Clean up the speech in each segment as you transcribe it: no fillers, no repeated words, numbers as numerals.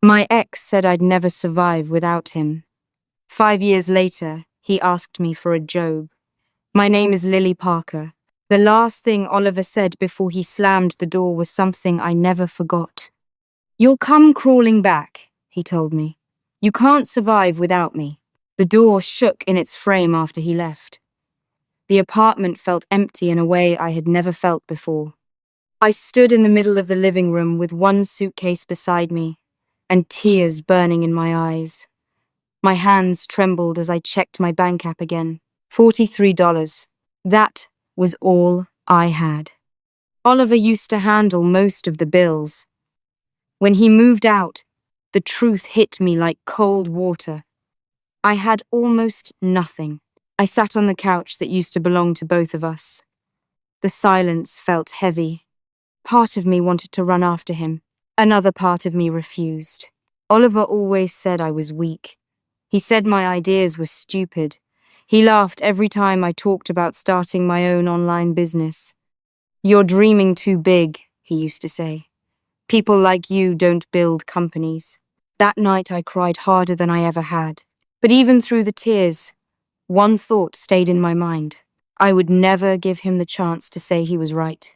My ex said I'd never survive without him. 5 years later, he asked me for a job. My name is Lily Parker. The last thing Oliver said before he slammed the door was something I never forgot. "You'll come crawling back," he told me. "You can't survive without me." The door shook in its frame after he left. The apartment felt empty in a way I had never felt before. I stood in the middle of the living room with one suitcase beside me and tears burning in my eyes. My hands trembled as I checked my bank app again. $43. That was all I had. Oliver used to handle most of the bills. When he moved out, the truth hit me like cold water. I had almost nothing. I sat on the couch that used to belong to both of us. The silence felt heavy. Part of me wanted to run after him. Another part of me refused. Oliver always said I was weak. He said my ideas were stupid. He laughed every time I talked about starting my own online business. "You're dreaming too big," he used to say. "People like you don't build companies." That night I cried harder than I ever had. But even through the tears, one thought stayed in my mind. I would never give him the chance to say he was right.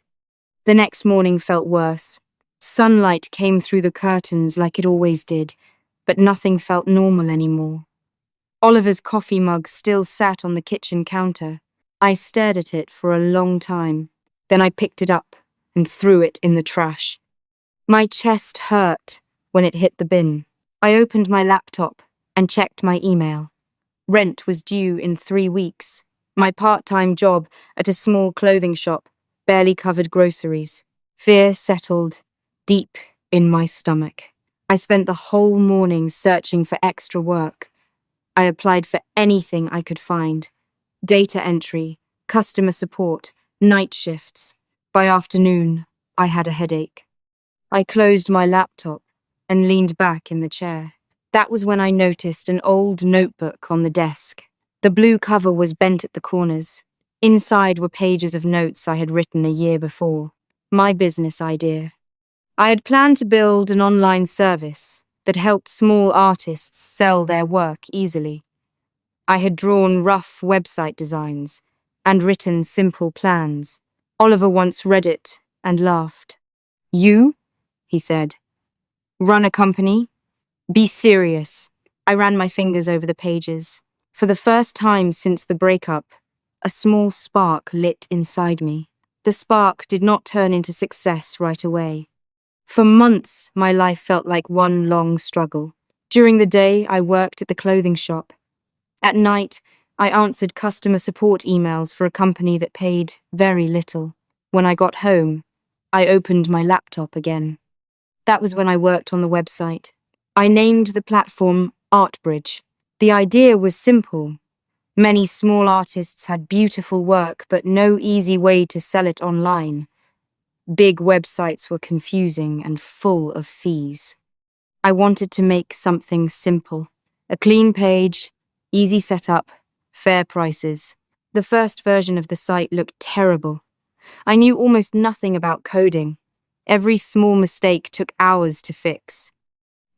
The next morning felt worse. Sunlight came through the curtains like it always did, but nothing felt normal anymore. Oliver's coffee mug still sat on the kitchen counter. I stared at it for a long time. Then I picked it up and threw it in the trash. My chest hurt when it hit the bin. I opened my laptop and checked my email. Rent was due in 3 weeks. My part-time job at a small clothing shop barely covered groceries. Fear settled deep in my stomach. I spent the whole morning searching for extra work. I applied for anything I could find. Data entry, customer support, night shifts. By afternoon, I had a headache. I closed my laptop and leaned back in the chair. That was when I noticed an old notebook on the desk. The blue cover was bent at the corners. Inside were pages of notes I had written a year before. My business idea. I had planned to build an online service that helped small artists sell their work easily. I had drawn rough website designs and written simple plans. Oliver once read it and laughed. "You?" he said. "Run a company? Be serious." I ran my fingers over the pages. For the first time since the breakup, a small spark lit inside me. The spark did not turn into success right away. For months, my life felt like one long struggle. During the day, I worked at the clothing shop. At night, I answered customer support emails for a company that paid very little. When I got home, I opened my laptop again. That was when I worked on the website. I named the platform ArtBridge. The idea was simple. Many small artists had beautiful work, but no easy way to sell it online. Big websites were confusing and full of fees. I wanted to make something simple. A clean page, easy setup, fair prices. The first version of the site looked terrible. I knew almost nothing about coding. Every small mistake took hours to fix.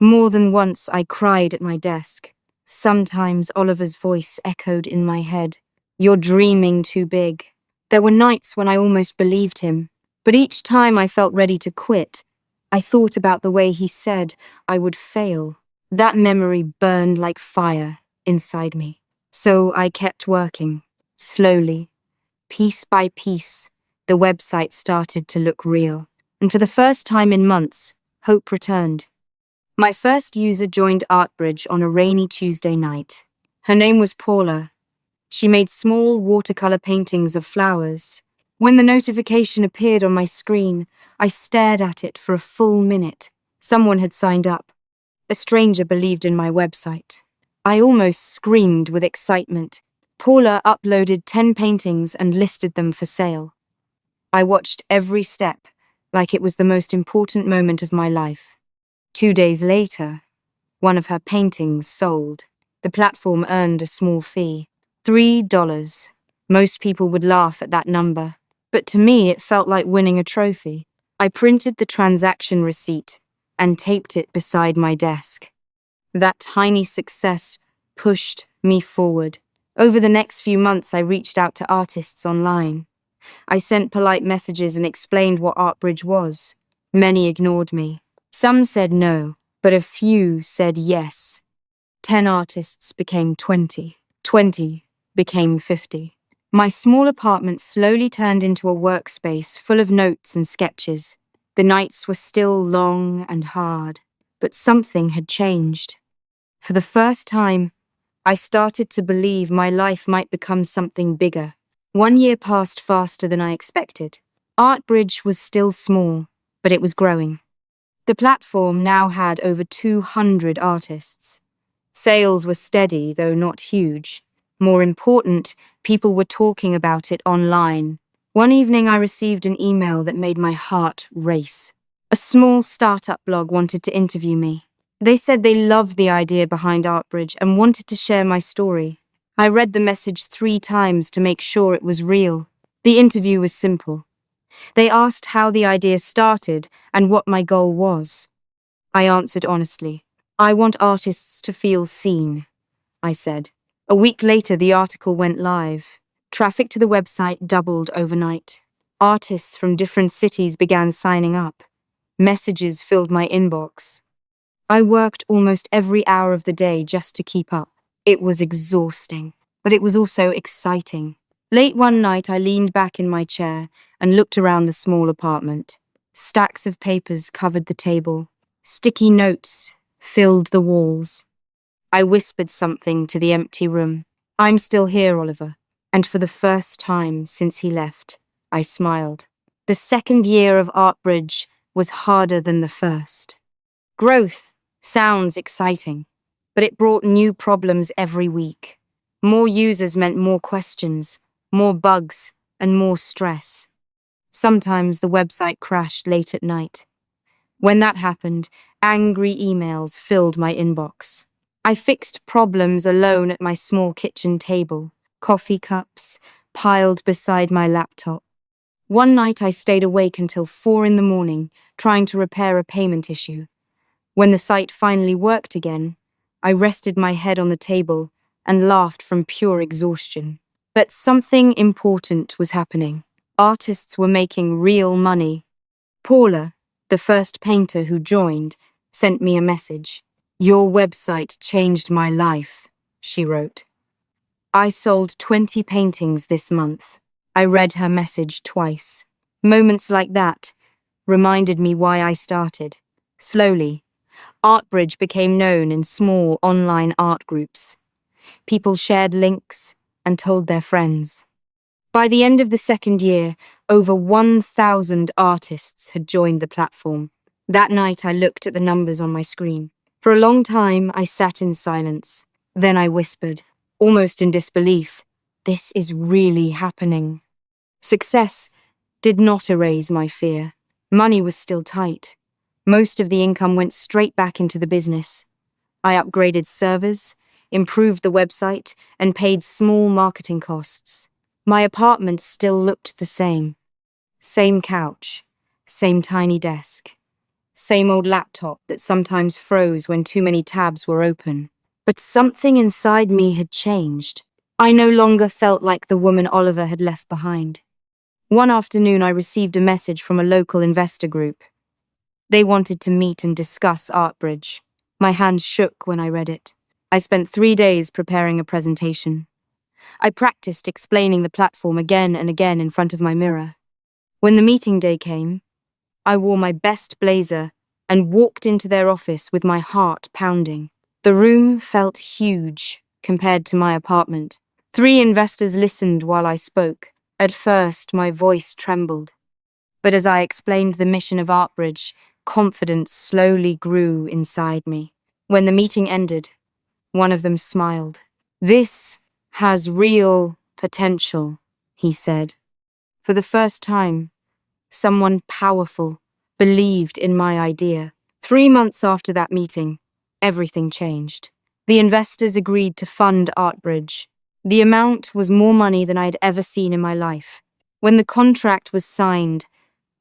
More than once I cried at my desk. Sometimes Oliver's voice echoed in my head. "You're dreaming too big." There were nights when I almost believed him, but each time I felt ready to quit, I thought about the way he said I would fail. That memory burned like fire inside me. So I kept working, slowly. Piece by piece, the website started to look real. And for the first time in months, hope returned. My first user joined ArtBridge on a rainy Tuesday night. Her name was Paula. She made small watercolor paintings of flowers. When the notification appeared on my screen, I stared at it for a full minute. Someone had signed up. A stranger believed in my website. I almost screamed with excitement. Paula uploaded 10 paintings and listed them for sale. I watched every step like it was the most important moment of my life. 2 days later, one of her paintings sold. The platform earned a small fee, $3. Most people would laugh at that number, but to me it felt like winning a trophy. I printed the transaction receipt and taped it beside my desk. That tiny success pushed me forward. Over the next few months, I reached out to artists online. I sent polite messages and explained what ArtBridge was. Many ignored me. Some said no, but a few said yes. 10 artists became 20. 20 became 50. My small apartment slowly turned into a workspace full of notes and sketches. The nights were still long and hard, but something had changed. For the first time, I started to believe my life might become something bigger. 1 year passed faster than I expected. ArtBridge was still small, but it was growing. The platform now had over 200 artists. Sales were steady, though not huge. More important, people were talking about it online. One evening, I received an email that made my heart race. A small startup blog wanted to interview me. They said they loved the idea behind ArtBridge and wanted to share my story. I read the message 3 times to make sure it was real. The interview was simple. They asked how the idea started and what my goal was. I answered honestly. I want artists to feel seen, I said. A week later, the article went live. Traffic to the website doubled overnight. Artists from different cities began signing up. Messages filled my inbox. I worked almost every hour of the day just to keep up. It was exhausting, but it was also exciting. Late one night, I leaned back in my chair and looked around the small apartment. Stacks of papers covered the table. Sticky notes filled the walls. I whispered something to the empty room. "I'm still here, Oliver." And for the first time since he left, I smiled. The second year of ArtBridge was harder than the first. Growth sounds exciting, but it brought new problems every week. More users meant more questions, more bugs, and more stress. Sometimes the website crashed late at night. When that happened, angry emails filled my inbox. I fixed problems alone at my small kitchen table, coffee cups piled beside my laptop. One night I stayed awake until 4 in the morning, trying to repair a payment issue. When the site finally worked again, I rested my head on the table and laughed from pure exhaustion. But something important was happening. Artists were making real money. Paula, the first painter who joined, sent me a message. "Your website changed my life," she wrote. "I sold 20 paintings this month." I read her message twice. Moments like that reminded me why I started. Slowly, ArtBridge became known in small online art groups. People shared links and told their friends. By the end of the second year, over 1,000 artists had joined the platform. That night, I looked at the numbers on my screen. For a long time, I sat in silence. Then I whispered, almost in disbelief, "This is really happening." Success did not erase my fear. Money was still tight. Most of the income went straight back into the business. I upgraded servers, improved the website, and paid small marketing costs. My apartment still looked the same. Same couch, same tiny desk, same old laptop that sometimes froze when too many tabs were open. But something inside me had changed. I no longer felt like the woman Oliver had left behind. One afternoon, I received a message from a local investor group. They wanted to meet and discuss ArtBridge. My hands shook when I read it. I spent 3 days preparing a presentation. I practiced explaining the platform again and again in front of my mirror. When the meeting day came, I wore my best blazer and walked into their office with my heart pounding. The room felt huge compared to my apartment. 3 investors listened while I spoke. At first, my voice trembled. But as I explained the mission of ArtBridge, confidence slowly grew inside me. When the meeting ended, one of them smiled. "This has real potential," he said. For the first time, someone powerful believed in my idea. 3 months after that meeting, everything changed. The investors agreed to fund ArtBridge. The amount was more money than I had ever seen in my life. When the contract was signed,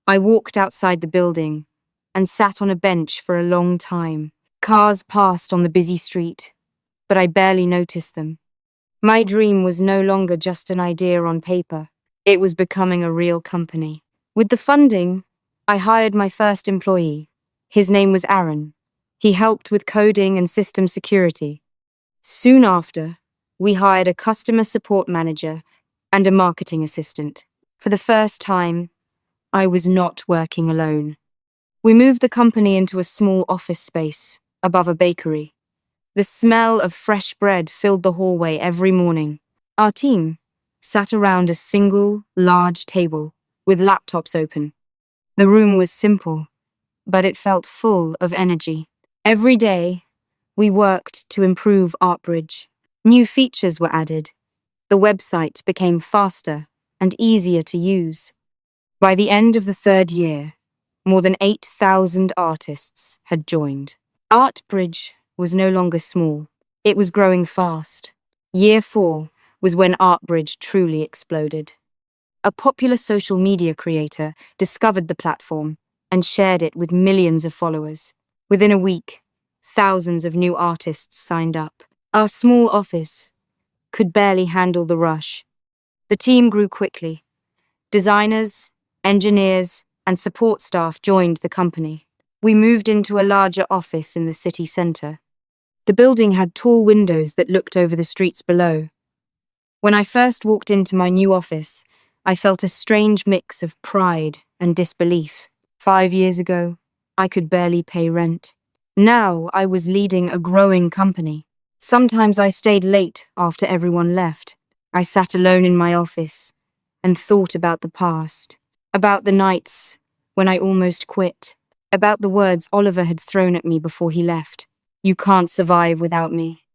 I walked outside the building, and sat on a bench for a long time. Cars passed on the busy street, but I barely noticed them. My dream was no longer just an idea on paper. It was becoming a real company. With the funding, I hired my first employee. His name was Aaron. He helped with coding and system security. Soon after, we hired a customer support manager and a marketing assistant. For the first time, I was not working alone. We moved the company into a small office space above a bakery. The smell of fresh bread filled the hallway every morning. Our team sat around a single, large table with laptops open. The room was simple, but it felt full of energy. Every day, we worked to improve ArtBridge. New features were added. The website became faster and easier to use. By the end of the third year, more than 8,000 artists had joined. ArtBridge was no longer small. It was growing fast. Year 4 was when ArtBridge truly exploded. A popular social media creator discovered the platform and shared it with millions of followers. Within a week, thousands of new artists signed up. Our small office could barely handle the rush. The team grew quickly. Designers, engineers, and support staff joined the company. We moved into a larger office in the city center. The building had tall windows that looked over the streets below. When I first walked into my new office, I felt a strange mix of pride and disbelief. 5 years ago, I could barely pay rent. Now I was leading a growing company. Sometimes I stayed late after everyone left. I sat alone in my office and thought about the past, about the nights when I almost quit, about the words Oliver had thrown at me before he left. "You can't survive without me."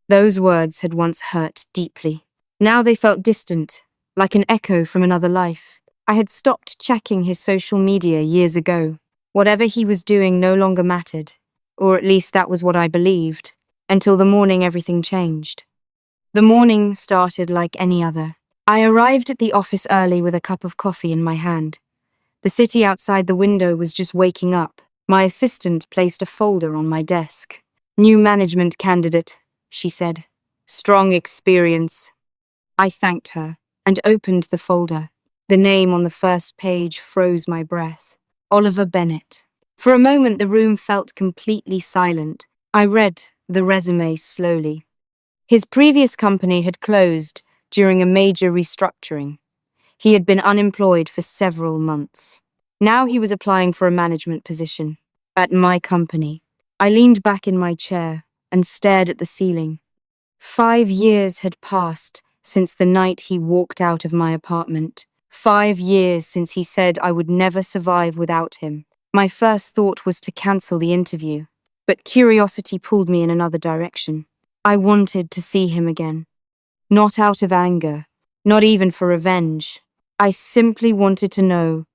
Those words had once hurt deeply. Now they felt distant, like an echo from another life. I had stopped checking his social media years ago. Whatever he was doing no longer mattered, or at least that was what I believed, until the morning everything changed. The morning started like any other. I arrived at the office early with a cup of coffee in my hand. The city outside the window was just waking up. My assistant placed a folder on my desk. "New management candidate," she said. "Strong experience." I thanked her and opened the folder. The name on the first page froze my breath. Oliver Bennett. For a moment, the room felt completely silent. I read the resume slowly. His previous company had closed during a major restructuring. He had been unemployed for several months. Now he was applying for a management position at my company. I leaned back in my chair and stared at the ceiling. 5 years had passed since the night he walked out of my apartment. 5 years since he said I would never survive without him. My first thought was to cancel the interview, but curiosity pulled me in another direction. I wanted to see him again. Not out of anger, not even for revenge. I simply wanted to know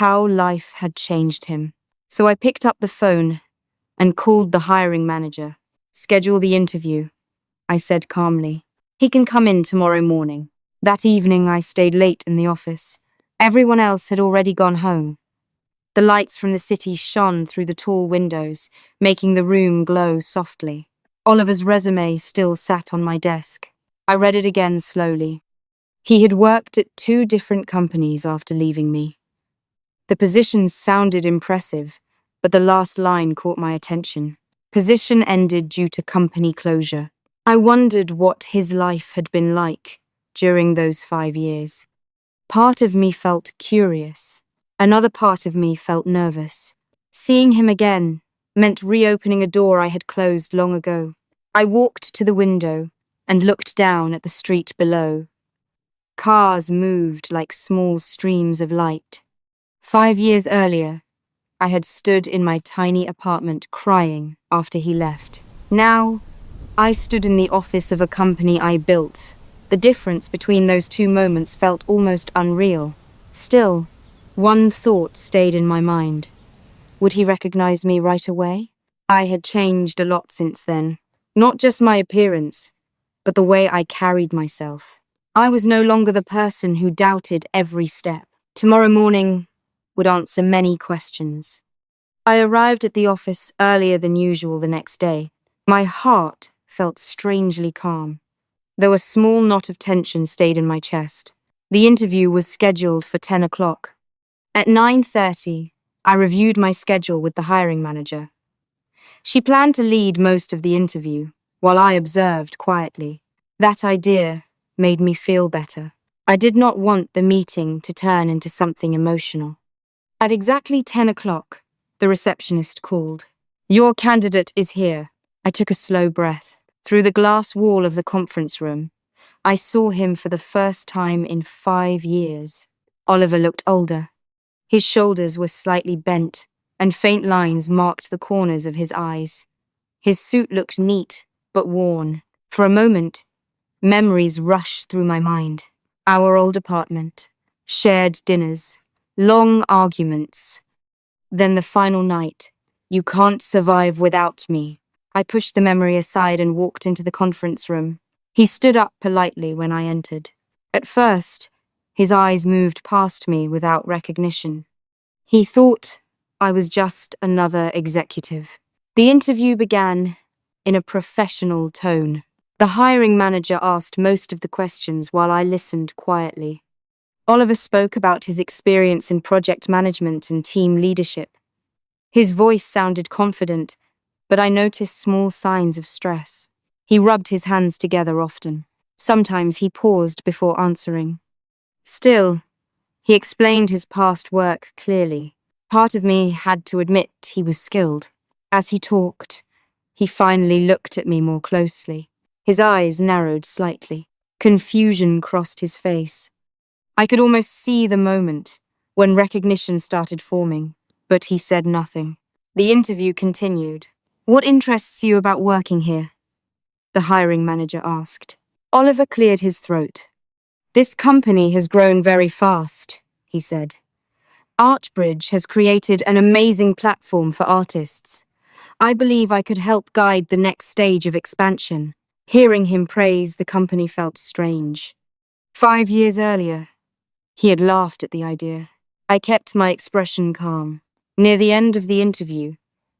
how life had changed him. So I picked up the phone and called the hiring manager. "Schedule the interview," I said calmly. "He can come in tomorrow morning." That evening I stayed late in the office. Everyone else had already gone home. The lights from the city shone through the tall windows, making the room glow softly. Oliver's resume still sat on my desk. I read it again slowly. He had worked at 2 different companies after leaving me. The positions sounded impressive, but the last line caught my attention. Position ended due to company closure. I wondered what his life had been like during those 5 years. Part of me felt curious. Another part of me felt nervous. Seeing him again meant reopening a door I had closed long ago. I walked to the window and looked down at the street below. Cars moved like small streams of light. 5 years earlier, I had stood in my tiny apartment crying after he left. Now, I stood in the office of a company I built. The difference between those 2 moments felt almost unreal. Still, one thought stayed in my mind. Would he recognize me right away? I had changed a lot since then. Not just my appearance, but the way I carried myself. I was no longer the person who doubted every step. Tomorrow morning would answer many questions. I arrived at the office earlier than usual the next day. My heart felt strangely calm, though a small knot of tension stayed in my chest. The interview was scheduled for 10 o'clock. At 9:30, I reviewed my schedule with the hiring manager. She planned to lead most of the interview, while I observed quietly. That idea made me feel better. I did not want the meeting to turn into something emotional. At exactly 10 o'clock, the receptionist called. "Your candidate is here." I took a slow breath. Through the glass wall of the conference room, I saw him for the first time in 5 years. Oliver looked older. His shoulders were slightly bent, and faint lines marked the corners of his eyes. His suit looked neat, but worn. For a moment, memories rushed through my mind. Our old apartment, shared dinners, long arguments. Then the final night. "You can't survive without me." I pushed the memory aside and walked into the conference room. He stood up politely when I entered. At first, his eyes moved past me without recognition. He thought I was just another executive. The interview began in a professional tone. The hiring manager asked most of the questions while I listened quietly. Oliver spoke about his experience in project management and team leadership. His voice sounded confident, but I noticed small signs of stress. He rubbed his hands together often. Sometimes he paused before answering. Still, he explained his past work clearly. Part of me had to admit he was skilled. As he talked, he finally looked at me more closely. His eyes narrowed slightly. Confusion crossed his face. I could almost see the moment when recognition started forming, but he said nothing. The interview continued. "What interests you about working here?" the hiring manager asked. Oliver cleared his throat. "This company has grown very fast," he said. "ArtBridge has created an amazing platform for artists. I believe I could help guide the next stage of expansion." Hearing him praise the company felt strange. 5 years earlier, he had laughed at the idea. I kept my expression calm. Near the end of the interview,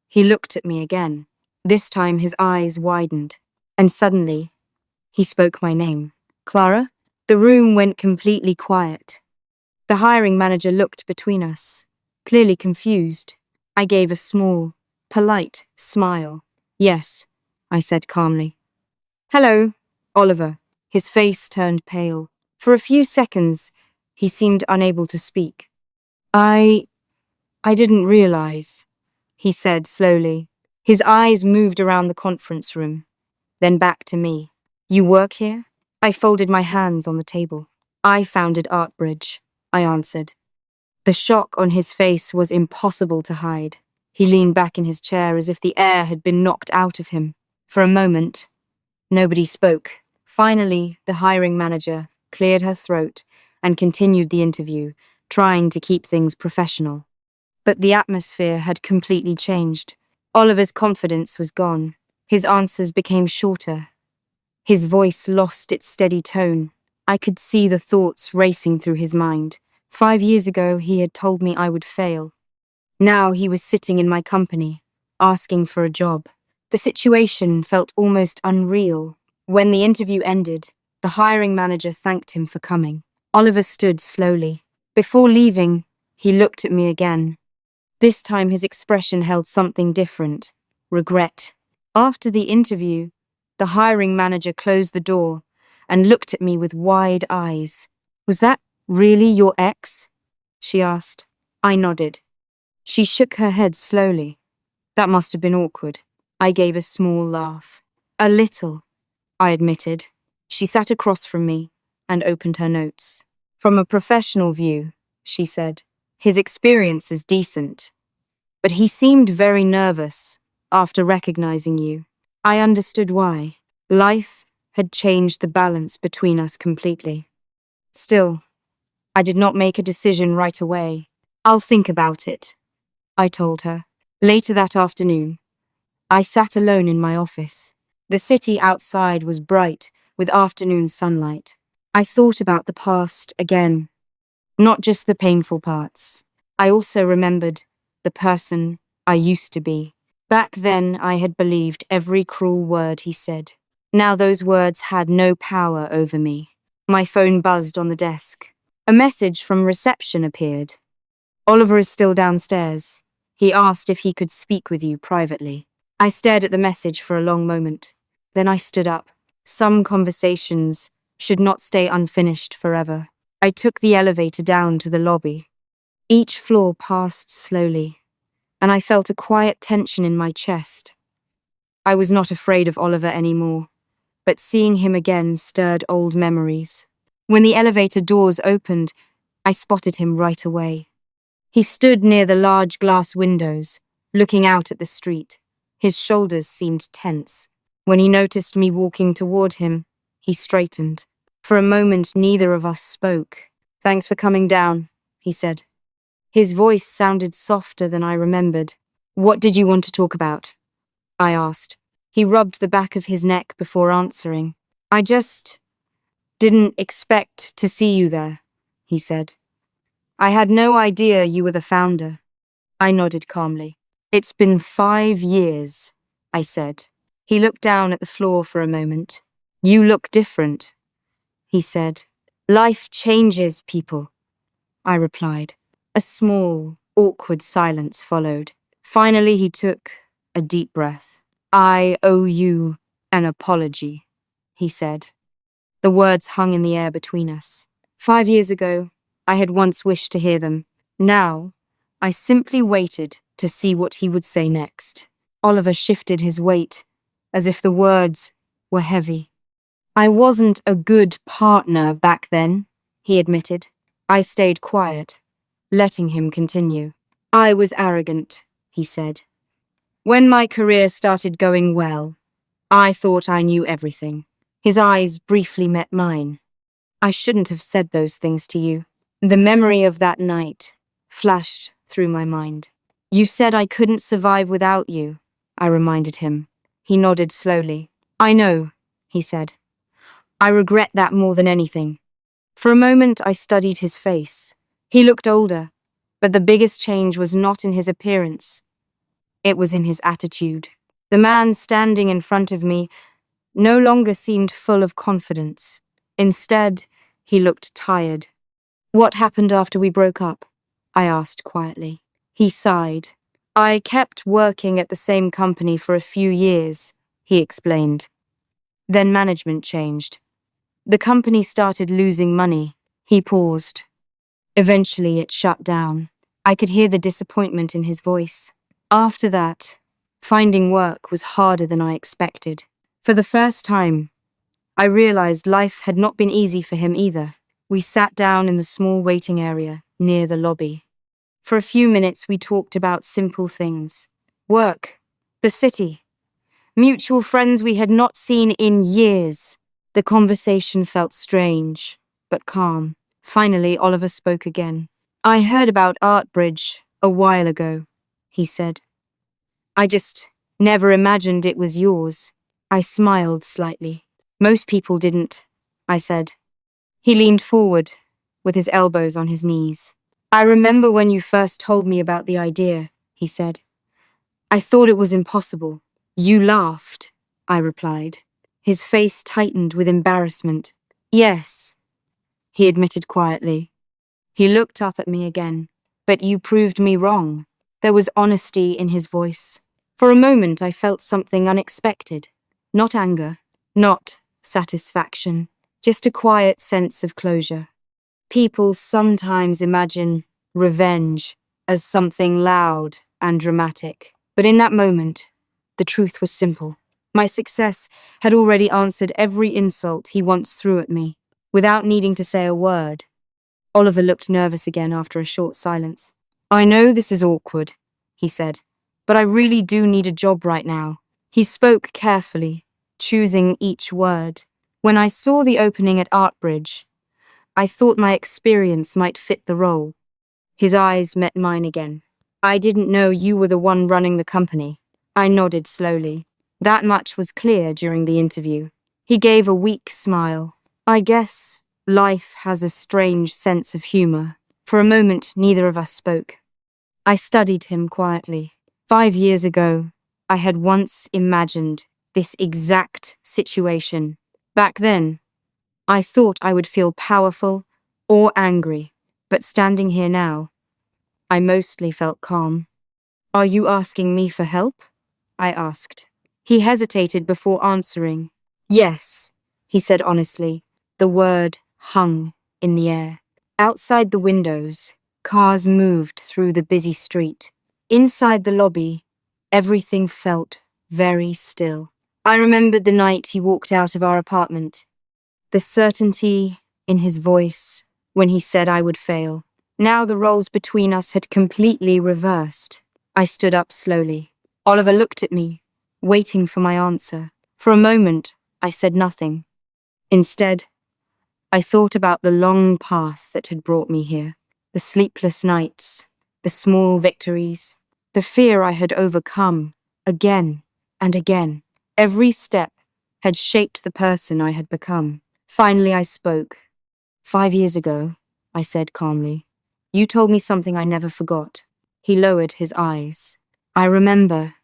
he looked at me again. This time his eyes widened, and suddenly, he spoke my name. "Clara?" The room went completely quiet. The hiring manager looked between us, clearly confused. I gave a small, polite smile. "Yes," I said calmly. "Hello, Oliver." His face turned pale. For a few seconds, he seemed unable to speak. I didn't realize," he said slowly. His eyes moved around the conference room, then back to me. "You work here?" I folded my hands on the table. "I founded ArtBridge," I answered. The shock on his face was impossible to hide. He leaned back in his chair as if the air had been knocked out of him. For a moment, nobody spoke. Finally, the hiring manager cleared her throat and continued the interview, trying to keep things professional. But the atmosphere had completely changed. Oliver's confidence was gone. His answers became shorter. His voice lost its steady tone. I could see the thoughts racing through his mind. 5 years ago, he had told me I would fail. Now he was sitting in my company, asking for a job. The situation felt almost unreal. When the interview ended, the hiring manager thanked him for coming. Oliver stood slowly. Before leaving, he looked at me again. This time his expression held something different. Regret. After the interview, the hiring manager closed the door and looked at me with wide eyes. "Was that really your ex?" she asked. I nodded. She shook her head slowly. "That must have been awkward." I gave a small laugh. "A little," I admitted. She sat across from me and opened her notes. "From a professional view," she said, "his experience is decent. But he seemed very nervous after recognizing you." I understood why. Life had changed the balance between us completely. Still, I did not make a decision right away. "I'll think about it," I told her. Later that afternoon, I sat alone in my office. The city outside was bright with afternoon sunlight. I thought about the past again, not just the painful parts. I also remembered the person I used to be. Back then, I had believed every cruel word he said. Now those words had no power over me. My phone buzzed on the desk. A message from reception appeared. Oliver is still downstairs. He asked if he could speak with you privately. I stared at the message for a long moment. Then I stood up. Some conversations should not stay unfinished forever. I took the elevator down to the lobby. Each floor passed slowly, and I felt a quiet tension in my chest. I was not afraid of Oliver anymore, but seeing him again stirred old memories. When the elevator doors opened, I spotted him right away. He stood near the large glass windows, looking out at the street. His shoulders seemed tense. When he noticed me walking toward him, he straightened. For a moment, neither of us spoke. "Thanks for coming down," he said. His voice sounded softer than I remembered. "What did you want to talk about?" I asked. He rubbed the back of his neck before answering. "I just didn't expect to see you there," he said. "I had no idea you were the founder." I nodded calmly. "It's been 5 years," I said. He looked down at the floor for a moment. "You look different," he said. "Life changes people," I replied. A small, awkward silence followed. Finally, he took a deep breath. "I owe you an apology," he said. The words hung in the air between us. 5 years ago, I had once wished to hear them. Now, I simply waited to see what he would say next. Oliver shifted his weight, as if the words were heavy. "I wasn't a good partner back then," he admitted. I stayed quiet, letting him continue. "I was arrogant," he said. "When my career started going well, I thought I knew everything." His eyes briefly met mine. "I shouldn't have said those things to you." The memory of that night flashed through my mind. "You said I couldn't survive without you," I reminded him. He nodded slowly. "I know," he said. "I regret that more than anything." For a moment, I studied his face. He looked older, but the biggest change was not in his appearance. It was in his attitude. The man standing in front of me no longer seemed full of confidence. Instead, he looked tired. "What happened after we broke up?" I asked quietly. He sighed. "I kept working at the same company for a few years," he explained. "Then management changed. The company started losing money." He paused. "Eventually it shut down." I could hear the disappointment in his voice. After that, finding work was harder than I expected. For the first time, I realized life had not been easy for him either. We sat down in the small waiting area near the lobby. For a few minutes we talked about simple things. Work, the city, mutual friends we had not seen in years. The conversation felt strange, but calm. Finally, Oliver spoke again. "I heard about ArtBridge a while ago," he said. "I just never imagined it was yours." I smiled slightly. "Most people didn't," I said. He leaned forward, with his elbows on his knees. "I remember when you first told me about the idea," he said. "I thought it was impossible." "You laughed," I replied. His face tightened with embarrassment. "Yes," he admitted quietly. He looked up at me again. "But you proved me wrong." There was honesty in his voice. For a moment I felt something unexpected. Not anger, not satisfaction, just a quiet sense of closure. People sometimes imagine revenge as something loud and dramatic. But in that moment, the truth was simple. My success had already answered every insult he once threw at me, without needing to say a word. Oliver looked nervous again after a short silence. "I know this is awkward," he said, "but I really do need a job right now." He spoke carefully, choosing each word. "When I saw the opening at ArtBridge, I thought my experience might fit the role." His eyes met mine again. "I didn't know you were the one running the company." I nodded slowly. That much was clear during the interview. He gave a weak smile. "I guess life has a strange sense of humor." For a moment, neither of us spoke. I studied him quietly. 5 years ago, I had once imagined this exact situation. Back then, I thought I would feel powerful or angry, but standing here now, I mostly felt calm. "Are you asking me for help?" I asked. He hesitated before answering. "Yes," he said honestly. The word hung in the air. Outside the windows, cars moved through the busy street. Inside the lobby, everything felt very still. I remembered the night he walked out of our apartment. The certainty in his voice when he said I would fail. Now the roles between us had completely reversed. I stood up slowly. Oliver looked at me, waiting for my answer. For a moment, I said nothing. Instead, I thought about the long path that had brought me here, the sleepless nights, the small victories, the fear I had overcome again and again. Every step had shaped the person I had become. Finally, I spoke. "5 years ago," I said calmly, "you told me something I never forgot." He lowered his eyes. "I remember,"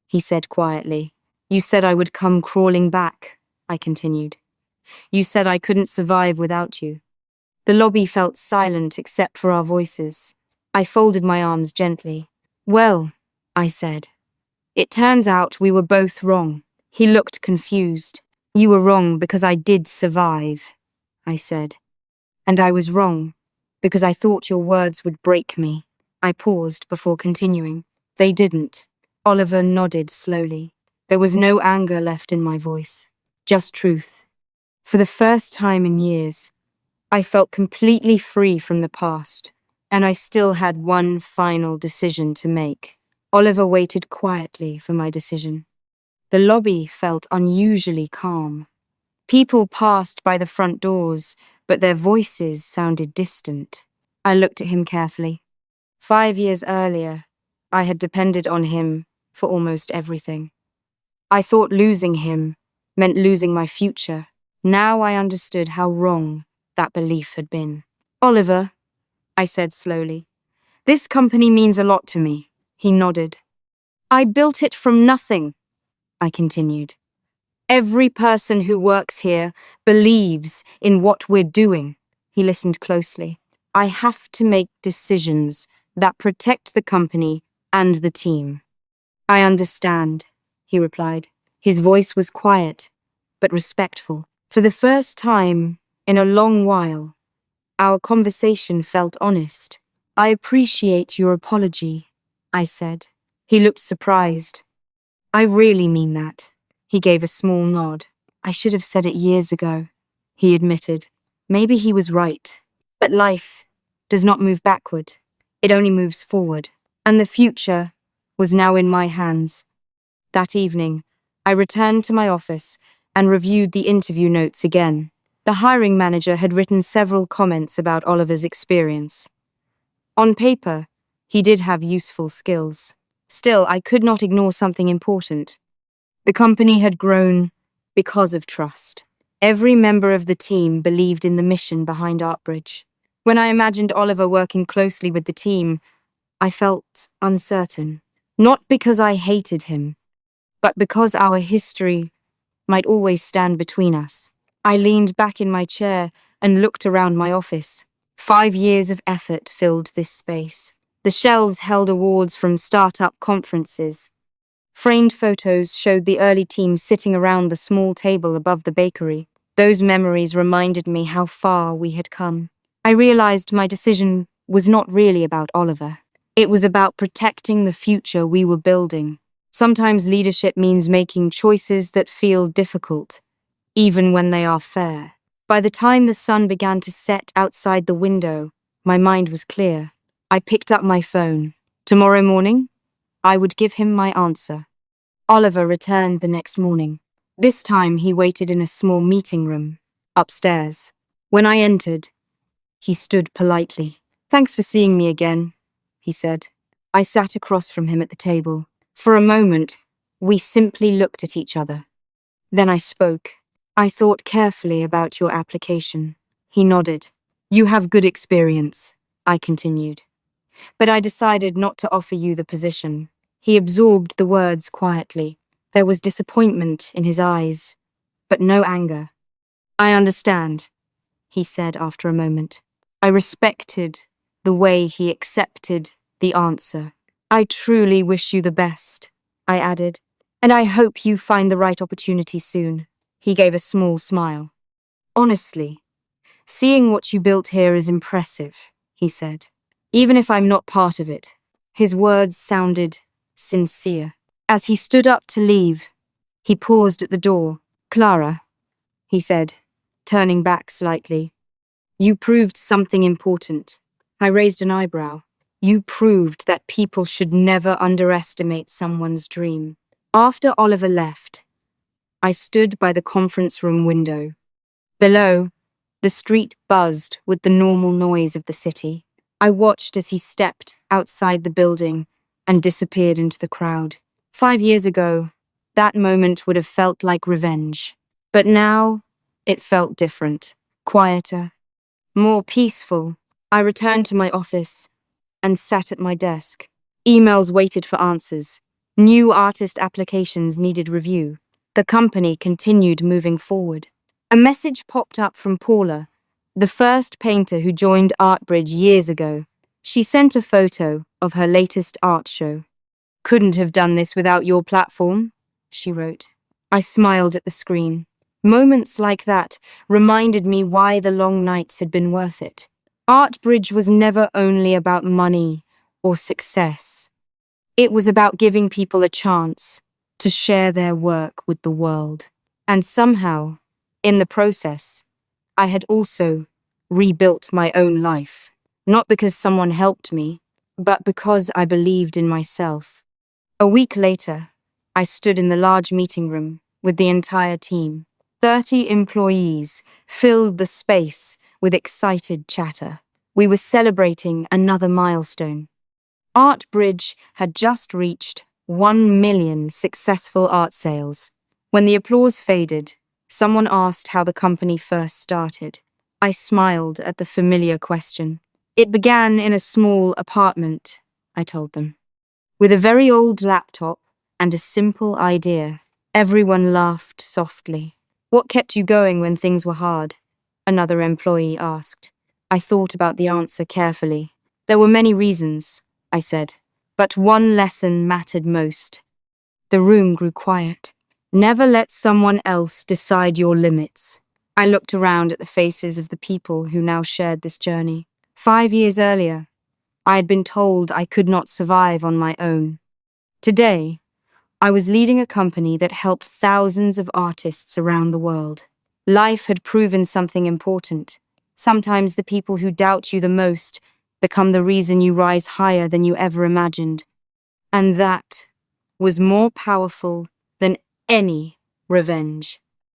he said quietly. "You said I would come crawling back," I continued. "You said I couldn't survive without you." The lobby felt silent except for our voices. I folded my arms gently. "Well," I said, "it turns out we were both wrong." He looked confused. "You were wrong because I did survive," I said. "And I was wrong because I thought your words would break me." I paused before continuing. "They didn't." Oliver nodded slowly. There was no anger left in my voice, just truth. For the first time in years, I felt completely free from the past, and I still had one final decision to make. Oliver waited quietly for my decision. The lobby felt unusually calm. People passed by the front doors, but their voices sounded distant. I looked at him carefully. 5 years earlier, I had depended on him for almost everything. I thought losing him meant losing my future. Now I understood how wrong that belief had been. "Oliver," I said slowly, "this company means a lot to me." He nodded. "I built it from nothing," I continued. "Every person who works here believes in what we're doing." He listened closely. "I have to make decisions that protect the company and the team." "I understand," he replied. His voice was quiet, but respectful. For the first time in a long while, our conversation felt honest. "I appreciate your apology," I said. He looked surprised. "I really mean that." He gave a small nod. "I should have said it years ago," he admitted. Maybe he was right. But life does not move backward. It only moves forward. And the future was now in my hands. That evening, I returned to my office and reviewed the interview notes again. The hiring manager had written several comments about Oliver's experience. On paper, he did have useful skills. Still, I could not ignore something important. The company had grown because of trust. Every member of the team believed in the mission behind ArtBridge. When I imagined Oliver working closely with the team, I felt uncertain. Not because I hated him, but because our history might always stand between us. I leaned back in my chair and looked around my office. 5 years of effort filled this space. The shelves held awards from startup conferences. Framed photos showed the early team sitting around the small table above the bakery. Those memories reminded me how far we had come. I realized my decision was not really about Oliver. It was about protecting the future we were building. Sometimes leadership means making choices that feel difficult, even when they are fair. By the time the sun began to set outside the window, my mind was clear. I picked up my phone. Tomorrow morning, I would give him my answer. Oliver returned the next morning. This time he waited in a small meeting room, upstairs. When I entered, he stood politely. "Thanks for seeing me again," he said. I sat across from him at the table. For a moment, we simply looked at each other. Then I spoke. "I thought carefully about your application." He nodded. "You have good experience," I continued. "But I decided not to offer you the position. He absorbed the words quietly. There was disappointment in his eyes, but no anger. I understand, he said after a moment. I respected the way he accepted the answer. I truly wish you the best, I added, and I hope you find the right opportunity soon. He gave a small smile. Honestly, seeing what you built here is impressive, he said. Even if I'm not part of it. His words sounded sincere. As he stood up to leave, he paused at the door. Clara, he said, turning back slightly. You proved something important. I raised an eyebrow. You proved that people should never underestimate someone's dream. After Oliver left, I stood by the conference room window. Below, the street buzzed with the normal noise of the city. I watched as he stepped outside the building and disappeared into the crowd. 5 years ago, that moment would have felt like revenge. But now, it felt different, quieter, more peaceful. I returned to my office and sat at my desk. Emails waited for answers. New artist applications needed review. The company continued moving forward. A message popped up from Paula, the first painter who joined ArtBridge years ago. She sent a photo of her latest art show. Couldn't have done this without your platform, she wrote. I smiled at the screen. Moments like that reminded me why the long nights had been worth it. ArtBridge was never only about money or success. It was about giving people a chance to share their work with the world. And somehow, in the process, I had also rebuilt my own life. Not because someone helped me, but because I believed in myself. A week later, I stood in the large meeting room with the entire team. 30 employees filled the space with excited chatter. We were celebrating another milestone. ArtBridge had just reached 1 million successful art sales. When the applause faded, someone asked how the company first started. I smiled at the familiar question. It began in a small apartment, I told them. With a very old laptop and a simple idea. Everyone laughed softly. What kept you going when things were hard? Another employee asked. I thought about the answer carefully. There were many reasons, I said, but one lesson mattered most. The room grew quiet. Never let someone else decide your limits. I looked around at the faces of the people who now shared this journey. 5 years earlier, I had been told I could not survive on my own. Today, I was leading a company that helped thousands of artists around the world. Life had proven something important. Sometimes the people who doubt you the most become the reason you rise higher than you ever imagined. And that was more powerful than any revenge.